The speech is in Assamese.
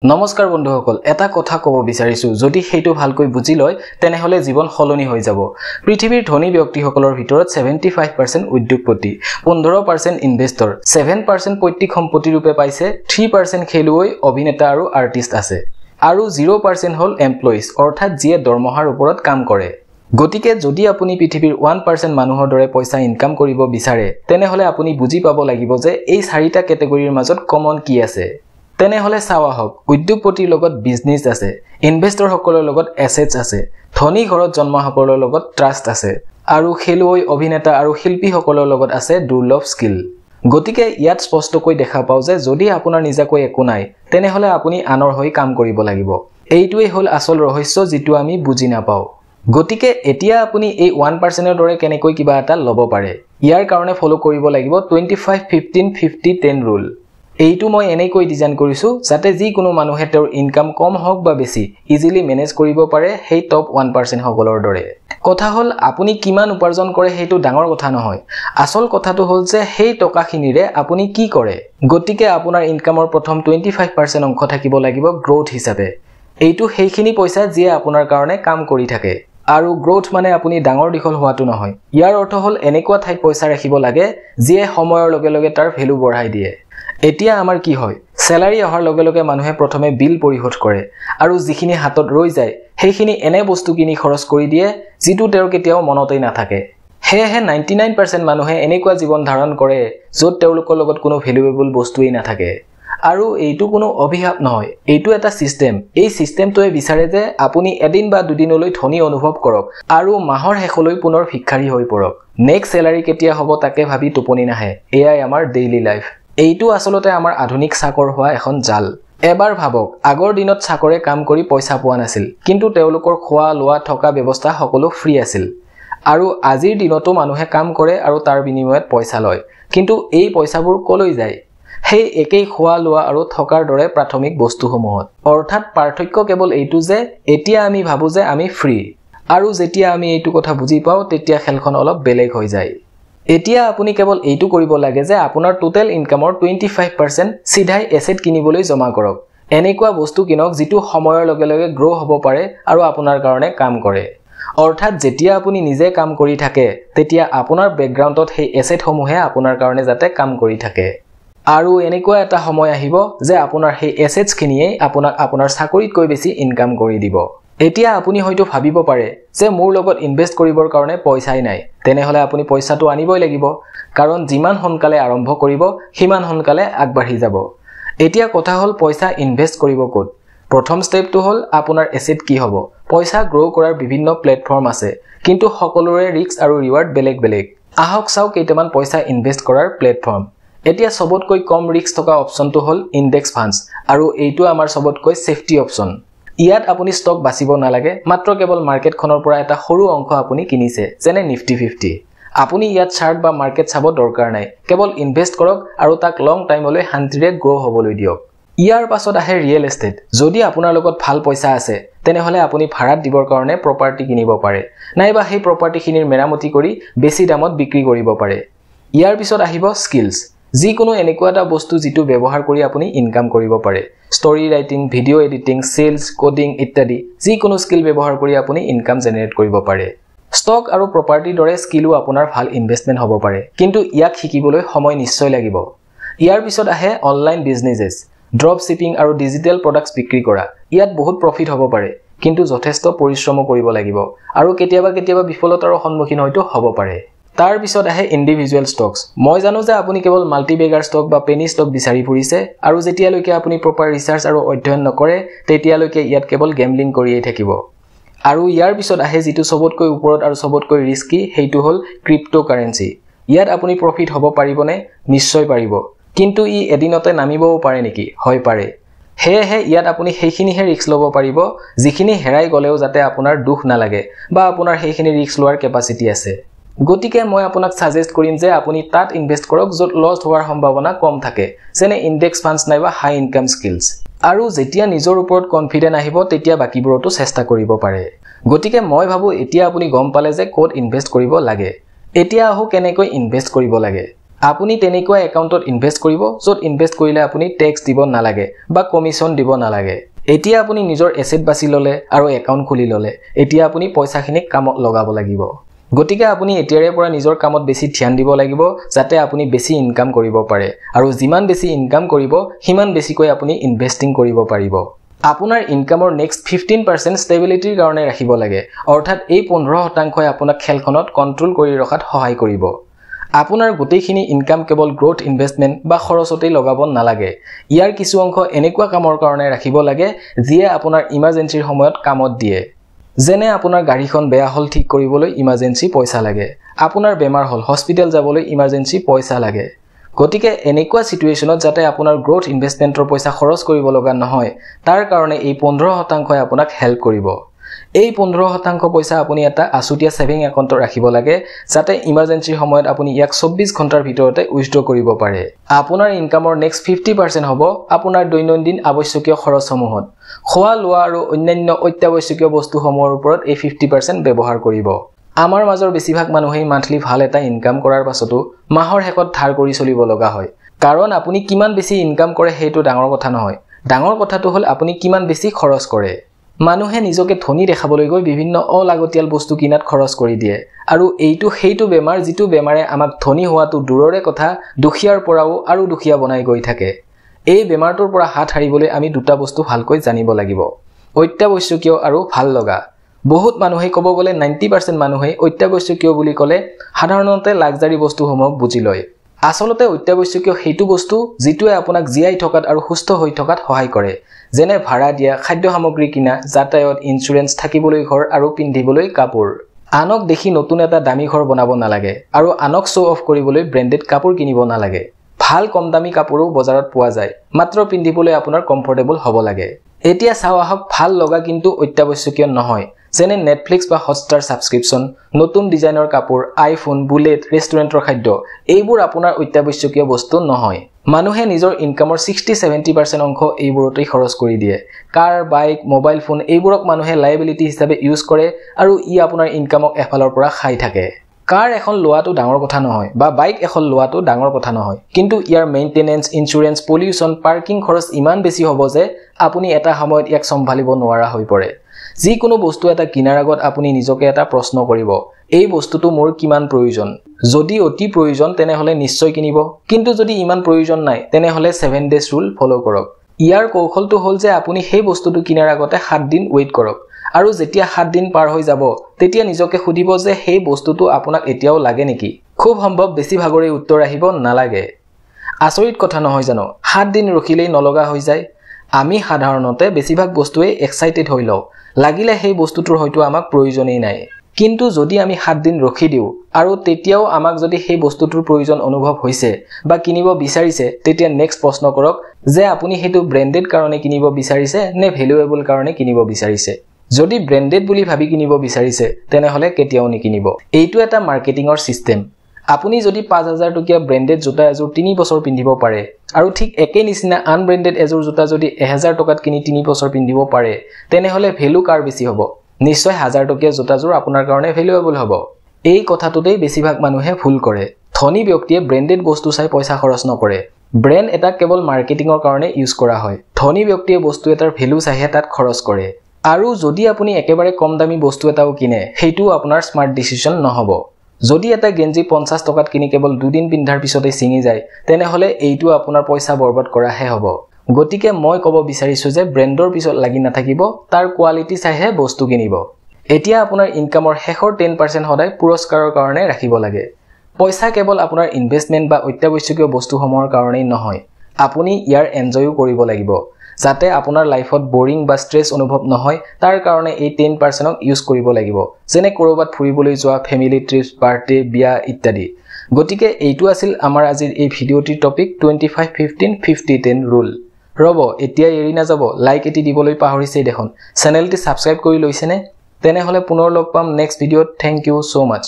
নমস্কাৰ বন্ধুসকল এটা কথা ক'ব বিচাৰিছো যদি হেইটো ভালকৈ বুজি লয় তেনেহলে জীৱন সলনি হৈ যাব পৃথিৱীৰ ধনী ব্যক্তিসকলৰ ভিতৰত 75% উদ্যোগপতি 15% ইনভেষ্টৰ 7% পৈতৃক সম্পত্তি ৰূপে পাইছে 3% খেলুৱৈ অভিনেতা আৰু আৰ্টিষ্ট আছে আৰু 0% হল এমপ্লয়িজ অৰ্থাৎ যিয়ে দৰমহাৰ ওপৰত কাম কৰে গতিকে যদি আপুনি পৃথিৱীৰ 1% মানুহৰ দৰে পইচা ইনকাম কৰিব বিচাৰে তেনেহলে আপুনি বুজি পাব লাগিব যে এই চাৰিটা কেটেগৰীৰ মাজত কমন কি আছে তেনেহলে চাওয়া হক উদ্যোগপতিৰ লগত বিজনেস আছে ইনভেষ্টৰ সকলৰ লগত এসেটস আছে ধনী ঘৰত জন্ম সকলৰ লগত ট্ৰাষ্ট আছে আৰু খেলুৱৈ অভিনেতা আৰু শিল্পী সকলৰ লগত আছে দুৰ্লভ স্কিল গতিকে ইয়াত স্পষ্টকৈ দেখা পাও যে যদি আপোনাৰ নিজাকৈ একো নাই তেনেহলে আপুনি আনৰ হৈ কাম কৰিব লাগিব এইটোই হল আসল ৰহস্য যেটো আমি বুজি নাপাও গতিকে এতিয়া আপুনি এই 1% দৰে কেনেকৈ কিবা এটা লব পাৰে ইয়াৰ কাৰণে ফলো কৰিব লাগিব 25-15-50-10 ৰুল এইটো মই এনেকৈ ডিজাইন কৰিছো যাতে যি কোনো মানুহে তেওঁৰ ইনকাম কম হওক বা বেছি ইজিলি মেনেজ কৰিব পাৰে সেই টপ 1% সকলৰ দৰে কথা হল আপুনি কিমান উপাৰ্জন কৰে হেতু ডাঙৰ কথা নহয় আসল কথাটো হল যে সেই টকাখিনিৰে আপুনি কি কৰে গতিকে আপোনাৰ ইনকামৰ প্ৰথম 25% অংশ থাকিব লাগিব গ্ৰোথ হিচাপে এইটো সেইখিনি পইচা যিয়ে আপোনাৰ কাৰণে কাম কৰি থাকে আৰু গ্ৰোথ মানে আপুনি ডাঙৰ দিখল হোৱাটো নহয় ইয়াৰ অৰ্থ হল এনেকুৱা ঠাইত পইচা ৰাখিব লাগে যিয়ে সময়ৰ লগে লগে তাৰ ভ্যালু বঢ়াই দিয়ে এতিয়া আমাৰ কি হয় স্যালাৰি অহাৰ লগে লগে মানুহে প্ৰথমে বিল পৰিশোধ কৰে আৰু যিখিনি হাতত ৰৈ যায় সেইখিনি এনে বস্তু কিনি খৰচ কৰি দিয়ে যিটো তেওঁৰ কেতিয়াও মনতেই নাথাকে হেহে 99% মানুহে এনেকুৱা জীৱন ধাৰণ কৰে য'ত তেওঁলোকৰ লগত কোনো ভ্যালুএবল বস্তুই নাথাকে আৰু এইটো কোনো অভিশাপ নহয় এইটো এটা সিস্টেম এই সিস্টেমটোৱে বিচাৰে যে আপুনি এদিন বা দুদিনলৈ ধনী অনুভৱ কৰক আৰু মাহৰ শেষলৈ পুনৰ ভিক্ষাৰী হৈ পৰক নেক্সট স্যালাৰি কেতিয়া হ'ব তাকে ভাবি টোপনি নাহে এয়াই আমাৰ ডেইলি লাইফ এইটো আসলতে আমাৰ আধুনিক চাকৰ হোৱা এখন জাল এবাৰ ভাবক আগৰ দিনত চাকৰে কাম কৰি পইচা পোৱা নাছিল কিন্তু তেওঁলোকৰ খোৱা লোৱা থকা ব্যৱস্থা সকলো ফ্ৰী আছিল আৰু আজিৰ দিনতো মানুহে কাম কৰে আৰু তাৰ বিনিময়ত পইচা লয় কিন্তু এই পইচাবোৰ কলৈ যায় সেই একেই খোৱা লোৱা আৰু থকাৰ দৰে প্ৰাথমিক বস্তুসমূহত অৰ্থাৎ পাৰ্থক্য কেৱল এইটো যে এতিয়া আমি ভাবো যে আমি ফ্ৰী আৰু যেতিয়া আমি এইটো কথা বুজি পাও তেতিয়া খেলখন অলপ বেলেগ হৈ যায় এতিয়া আপুনি কেৱল এইটো কৰিব লাগে যে আপোনাৰ টোটাল ইনকামৰ 25% সিধাই এসেট কিনিবলৈ জমা কৰক এনেকুৱা বস্তু কিনক যেটো সময়ৰ লগে লগে গ্ৰো হ'ব পাৰে আৰু আপোনাৰ কাৰণে কাম কৰে অৰ্থাৎ যেতিয়া আপুনি নিজে কাম কৰি থাকে তেতিয়া আপোনাৰ বেকগ্ৰাউণ্ডত সেই এসেট সমূহে আপোনাৰ কাৰণে যাতে কাম কৰি থাকে আৰু এনেকুৱা এটা সময় আহিব যে আপোনাৰ সেই এসেটস খিনিয়ে আপোনাক আপোনাৰ চাকৰিতকৈ বেছি ইনকাম কৰি দিব এতিয়া আপুনি হয়তো ভাবিব পাৰে যে মোৰ লগত ইনভেষ্ট কৰিবৰ কাৰণে পইচাই নাই তেনেহলে আপুনি পইচাটো আনিবই লাগিব কাৰণ যিমান সোনকালে আৰম্ভ কৰিব হিমান সোনকালে আগবাঢ়ি যাব এতিয়া কথা হল পইচা ইনভেষ্ট কৰিব ক'ত প্ৰথম ষ্টেপটো হল আপোনাৰ এসেট কি হ'ব পইচা গ্ৰো কৰাৰ বিভিন্ন প্ল্যাটফৰ্ম আছে কিন্তু সকলোৰে ৰিস্ক আৰু ৰিৱাৰ্ড বেলেগ বেলেগ আহক চাও কেইটামান পইচা ইনভেষ্ট কৰাৰ প্ল্যাটফৰ্ম এতিয়া সবতকৈ কম ৰিস্ক থকা অপচনটো হল ইনডেক্স ফান্ডস আৰু এইটো আমাৰ সবতকৈ সেফটি অপচন ইয়াত আপুনি ষ্টক বাছিব নালাগে মাত্ৰ কেৱল মাৰ্কেটখনৰ পৰা এটা সৰু অংশ আপুনি কিনিছে যেনে নিফটি 50 আপুনি ইয়াত চাৰ্ট বা মাৰ্কেট চাব দৰকাৰ নাই কেৱল ইনভেষ্ট কৰক আৰু তাক লং টাইমলৈ শান্তিৰে গ্ৰো হ'বলৈ দিয়ক ইয়াৰ পাছত আহে ৰিয়েল এষ্টেট যদি আপোনাৰ লগত ভাল পইচা আছে তেনেহলে আপুনি ভাড়াত দিবৰ কাৰণে প্ৰপাৰ্টি কিনিব পাৰে নাইবা সেই প্ৰপাৰ্টিখিনিৰ মেৰামতি কৰি বেছি দামত বিক্ৰী কৰিব পাৰে ইয়াৰ পিছত আহিব স্কিলছ যিকোনো এনেকুৱা এটা বস্তু যেটো ব্যৱহাৰ কৰি আপুনি ইনকাম কৰিব পাৰে story writing video editing sales coding ইত্যাদি যিকোনো স্কিল ব্যৱহাৰ কৰি আপুনি ইনকাম জেনাৰেট কৰিব পাৰে ষ্টক আৰু প্ৰপাৰ্টি দৰে স্কিলও আপোনাৰ ভাল ইনভেষ্টমেন্ট হ'ব পাৰে কিন্তু ইয়াক শিকিবলৈ সময় নিশ্চয় লাগিব ইয়াৰ পিছত আহে অনলাইন বিজনেसेস ড্ৰপ শিপিং আৰু ডিজিটেল প্ৰডাক্টস বিক্ৰী কৰা ইয়াত বহুত প্ৰফিট হ'ব পাৰে কিন্তু যথেষ্ট পৰিশ্ৰম কৰিব লাগিব আৰু কেতিয়াবা বিফলতাৰ সন্মুখীন হয়তো হ'ব পাৰে তাৰ পিছত আহে ইন্ডিভিজুৱেল ষ্টকস মই জানো যে আপুনি কেৱল মাল্টিবেগাৰ ষ্টক বা পেনি ষ্টক বিচাৰি ফুৰিছে আৰু যেতিয়ালৈকে আপুনি প্ৰপাৰ ৰিসাৰ্চ আৰু অধ্যয়ন নকৰে তেতিয়ালৈকে ইয়াত কেৱল গেমলিং কৰিয়ে থাকিব আৰু ইয়াৰ পিছত আহে যেটো সবতকৈ ওপৰত আৰু সবতকৈ ৰিস্কি হেইটো হল ক্ৰিপ্টোকাৰেন্সি ইয়াত আপুনি প্ৰফিট হ'ব পাৰিবনে নিশ্চয় পাৰিব কিন্তু ই এদিনতে নামিবও পাৰে নেকি হয় পাৰে হেহে ইয়াত আপুনি সেইখিনিহে ৰিস্ক ল'ব পাৰিব যিখিনি হেৰাই গলেও যাতে আপোনাৰ দুখ নালাগে বা আপোনাৰ সেইখিনি ৰিস্ক লোৱাৰ কেপাসিটি আছে গতিকে মই আপোনাক সাজেষ্ট কৰিম যে আপুনি তাত ইনভেষ্ট কৰক য'ত লছ হোৱাৰ সম্ভাৱনা কম থাকে যেনে ইনডেক্স ফান্ডস নাইবা হাই ইনকাম স্কিলছ আৰু যেতিয়া নিজৰ ওপৰত কনফিডেন্ট আহিব তেতিয়া বাকিবোৰতো চেষ্টা কৰিব পাৰে গতিকে মই ভাবো এতিয়া আপুনি গম পালে যে ক'ত ইনভেষ্ট কৰিব লাগে এতিয়া আহো কেনেকৈ ইনভেষ্ট কৰিব লাগে আপুনি তেনেকুৱা একাউণ্টত ইনভেষ্ট কৰিব য'ত ইনভেষ্ট কৰিলে আপুনি টেক্স দিব নালাগে বা কমিশন দিব নালাগে এতিয়া আপুনি নিজৰ এসেট বাছি ললে আৰু একাউণ্ট খুলি ললে এতিয়া আপুনি পইচাখিনি কামত লগাব লাগিব গতিকে আপুনি এতিয়াৰে পৰা নিজৰ কামত বেছি ধ্যান দিব লাগিব যাতে আপুনি বেছি ইনকাম কৰিব পাৰে আৰু যিমান বেছি ইনকাম কৰিব হিমান বেছিকৈ আপুনি ইনভেষ্টিং কৰিব পাৰিব আপোনাৰ ইনকামৰ নেক্সট 15% ষ্টেবিলিটিৰ কাৰণে ৰাখিব লাগে অৰ্থাৎ এই 15% আপোনাক খেলখনত কন্ট্ৰোল কৰি ৰখাত সহায় কৰিব আপোনাৰ গোটেইখিনি ইনকাম কেৱল গ্ৰোথ ইনভেষ্টমেন্ট বা খৰচতেই লগাব নালাগে ইয়াৰ কিছু অংশ এনেকুৱা কামৰ কাৰণে ৰাখিব লাগে যিয়ে আপোনাৰ ইমাৰ্জেন্সিৰ সময়ত কামত দিয়ে যেনে আপোনাৰ গাড়ীখন বেয়া হল ঠিক কৰিবলৈ ইমাৰ্জেন্সি পইচা লাগে আপোনাৰ বেমাৰ হল হস্পিটেল যাবলৈ ইমাৰ্জেন্সি পইচা লাগে গতিকে এনেকুৱা সিচুৱেচনত যাতে আপোনাৰ গ্ৰোথ ইনভেষ্টমেন্টৰ পইচা খৰচ কৰিব লগা নহয় তাৰ কাৰণে এই 15% আপোনাক হেল্প কৰিব এই 15% পইচা আপুনি এটা আছুতীয়া সেভিং একাউণ্টত ৰাখিব লাগে যাতে ইমাৰ্জেন্সিৰ সময়ত আপুনি ইয়াক 24 ঘণ্টাৰ ভিতৰতে উইথড্ৰ কৰিব পাৰে আপোনাৰ ইনকামৰ নেক্সট 50% হ'ব আপোনাৰ দৈনন্দিন আৱশ্যকীয় খৰচসমূহত খোৱা লোৱা আৰু অন্যান্য অত্যাৱশ্যকীয় বস্তুসমূহৰ ওপৰত এই 50% ব্যৱহাৰ কৰিব আমাৰ মাজৰ বেছিভাগ মানুহেই মান্থলি ভাল এটা ইনকাম কৰাৰ পাছতো মাহৰ শেষত ধাৰ কৰি চলিব লগা হয় কাৰণ আপুনি কিমান বেছি ইনকাম কৰে সেইটো ডাঙৰ কথা নহয় ডাঙৰ কথাটো হ'ল আপুনি কিমান বেছি খৰচ কৰে মানুহে নিজকে ধনী দেখাবলৈ গৈ বিভিন্ন অলাগতিয়াল বস্তু কিনাত খৰচ কৰি দিয়ে আৰু এইটো সেইটো বেমাৰ যিটো বেমাৰে আমাক ধনী হোৱাটো দূৰৰে কথা দুখীয়াৰ পৰাও আৰু দুখীয়া বনাই গৈ থাকে এই বেমাৰটোৰ পৰা হাত হাৰিবলৈ আমি দুটা বস্তু ভালকৈ জানিব লাগিব অত্যাৱশ্যকীয় আৰু ভাল লগা বহুত মানুহে ক'ব গলে 90% মানুহে অত্যাৱশ্যকীয় বুলি ক'লে সাধাৰণতে লাক্সাৰি বস্তুসমূহক বুজি লয় আসলতে অত্যাৱশ্যকীয় সেইটো বস্তু যিটোৱে আপোনাক জীয়াই থকাত আৰু সুস্থ হৈ থকাত সহায় কৰে যেনে ভাড়া দিয়া খাদ্য সামগ্ৰী কিনা যাতায়াত ইন্স্যুৰেন্স থাকিবলৈ ঘৰ আৰু পিন্ধিবলৈ কাপোৰ আনক দেখি নতুন এটা দামী ঘৰ বনাব নালাগে আৰু আনক শো অফ কৰিবলৈ ব্ৰেন্ডেড কাপোৰ কিনিব নালাগে ভাল কম দামী কাপোৰো বজাৰত পোৱা যায় মাত্ৰ পিন্ধিবলৈ আপোনাৰ কমফৰ্টেবল হ'ব লাগে এতিয়া চাও আহক ভাল লগা কিন্তু অত্যাৱশ্যকীয় নহয় যেনে নেটফ্লিক্স বা হটষ্টাৰ সাবস্ক্ৰিপশন নতুন ডিজাইনৰ কাপোৰ আইফোন বুলেট ৰেষ্টুৰেণ্টৰ খাদ্য এইবোৰ আপোনাৰ অত্যাৱশ্যকীয় বস্তু নহয় মানুহে নিজৰ ইনকামৰ 60-70% অংশ এইবোৰতেই খৰচ কৰি দিয়ে কাৰ বাইক মোবাইল ফোন এইবোৰক মানুহে লায়াবিলিটি হিচাপে ইউজ কৰে আৰু ই আপোনাৰ ইনকামক এফালৰ পৰা খাই থাকে কাৰ এখন লোৱাটো ডাঙৰ কথা নহয় বা বাইক এখন লোৱাটো ডাঙৰ কথা নহয় কিন্তু ইয়াৰ মেইনটেনেন্স ইন্স্যুৰেন্স পলিউশন পাৰ্কিং খৰচ ইমান বেছি হ'ব যে আপুনি এটা সময়ত ইয়াক সম্ভালিব নোৱাৰা হৈ পৰে যিকোনো বস্তু এটা কিনাৰ আগত আপুনি নিজকে এটা প্ৰশ্ন কৰিব এই বস্তুটো মোৰ কিমান প্ৰয়োজন যদি অতি প্ৰয়োজন তেনেহলে নিশ্চয় কিনিব কিন্তু যদি ইমান প্ৰয়োজন নাই তেনেহলে 7 ডেজ ৰুল ফলো কৰক ইয়াৰ কৌশলটো হ'ল যে আপুনি সেই বস্তুটো কিনাৰ আগতে 7 দিন ওয়েট কৰক আৰু যেতিয়া 7 দিন পাৰ হৈ যাব তেতিয়া নিজকে সুধিব যে সেই বস্তুটো আপোনাক এতিয়াও লাগে নেকি খুব সম্ভৱ বেছি ভাগৰে উত্তৰ আহিব নালাগে আচৰিত কথা নহয় জানো 7 দিন ৰখিলেই নলগা হৈ যায় আমি সাধাৰণতে বেছিভাগ বস্তুৱে এক্সাইটেড হৈ লও লাগিলে সেই বস্তুটোৰ হয়তো আমাক প্ৰয়োজনেই নাই কিন্তু যদি আমি 7 দিন ৰখি দিও আৰু তেতিয়াও আমাক যদি সেই বস্তুটোৰ প্ৰয়োজন অনুভৱ হৈছে বা কিনিব বিচাৰিছে তেতিয়া নেক্সট প্ৰশ্ন কৰক যে আপুনি হেতু ব্ৰ্যান্ডেড কাৰণে কিনিব বিচাৰিছে নে ভ্যালুএবল কাৰণে কিনিব বিচাৰিছে যদি ব্ৰ্যান্ডেড বুলি ভাবি কিনিব বিচাৰিছে তেনেহলে কেতিয়াও নিকিনিব এইটো এটা মাৰ্কেটিংৰ সিস্টেম আপুনি যদি 5000 টকীয়া ব্ৰ্যান্ডেড জোতা এজোৰ 3 বছৰ পিন্ধিব পাৰে আৰু ঠিক একে নিচিনা আনব্ৰ্যান্ডেড এজোৰ জোতা যদি 1000 টকাত কিনি 3 বছৰ পিন্ধিব পাৰে তেনেহলে ভ্যালু কাৰ বেছি হ'ব নিশ্চয় 1000 টকীয়া জোতাজোৰ আপোনাৰ কাৰণে ভ্যালুএবল হ'ব এই কথাটোতেই বেছিভাগ মানুহে ভুল কৰে ধনী ব্যক্তিয়ে ব্ৰ্যান্ডেড বস্তু চাই পইচা খৰচ নকৰে ব্ৰ্যান্ড এটা কেৱল মাৰ্কেটিংৰ কাৰণে ইউজ কৰা হয় ধনী ব্যক্তিয়ে বস্তু এটাৰ ভ্যালু চাইহে তাত খৰচ কৰে আৰু যদি আপুনি একেবাৰে কম দামী বস্তু এটাও কিনে হেইটো আপোনাৰ স্মাৰ্ট ডিসিশন নহব যদি এটা গেঞ্জি 50 টকাত কিনি কেৱল 2 দিন পিন্ধাৰ পিছতে ছিঙি যায় তেনেহলে এইটো আপোনাৰ পইচা বৰবাদ কৰাহে হ'ব গতিকে মই ক'ব বিচাৰিছো যে ব্ৰ্যান্ডৰ পিছত লাগি নাথাকিব তাৰ কোৱালিটি চাইহে বস্তু কিনিব এতিয়া আপোনাৰ ইনকামৰ শেষৰ 10% সদায় পুৰস্কাৰৰ কাৰণে ৰাখিব লাগে পইচা কেৱল আপোনাৰ ইনভেষ্টমেন্ট বা অত্যাৱশ্যকীয় বস্তুসমূহৰ কাৰণেই নহয় আপুনি ইয়াৰ এনজয়ও কৰিব লাগিব যাতে আপোনাৰ লাইফত বোৰিং বা ষ্ট্ৰেছ অনুভৱ নহয় তাৰ কাৰণে এই 10%ক ইউজ কৰিব লাগিব যেনে কৰবাত ফুৰিবলৈ যোৱা ফ্যামিলি ট্ৰিপছ বাৰ্থডে বিয়া ইত্যাদি গতিকে এইটো আছিল আমাৰ আজিৰ এই ভিডিওটিৰ টপিক 25-15-50-10 ৰুল ৰব এতিয়া এৰি না যাব লাইক এটি দিবলৈ পাহৰিছে দেখোন চেনেলটি সাবস্ক্ৰাইব কৰি লৈছেনে তেনেহলে পুনৰ লগ পাম নেক্সট ভিডিওত থ্যাংক ইউ সো মাচ